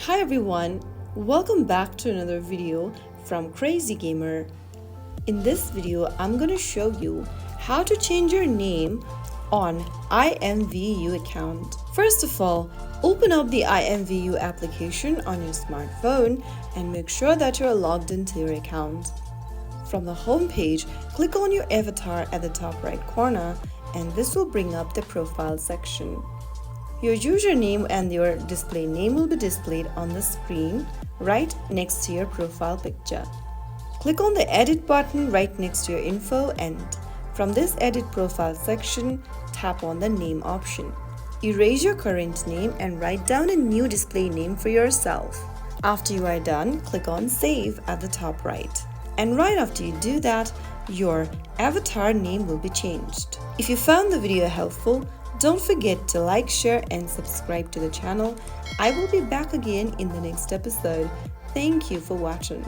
Hi everyone, welcome back to another video from Crazy Gamer. In this video, I'm gonna show you how to change your name on IMVU account. First of all, open up the IMVU application on your smartphone and make sure that you're logged into your account. From the home page, click on your avatar at the top right corner and this will bring up the profile section. Your username and your display name will be displayed on the screen right next to your profile picture. Click on the edit button right next to your info and from this edit profile section, tap on the name option. Erase your current name and write down a new display name for yourself. After you are done, click on save at the top right. And right after you do that, your avatar name will be changed. If you found the video helpful, don't forget to like, share and subscribe to the channel. I will be back again in the next episode. Thank you for watching.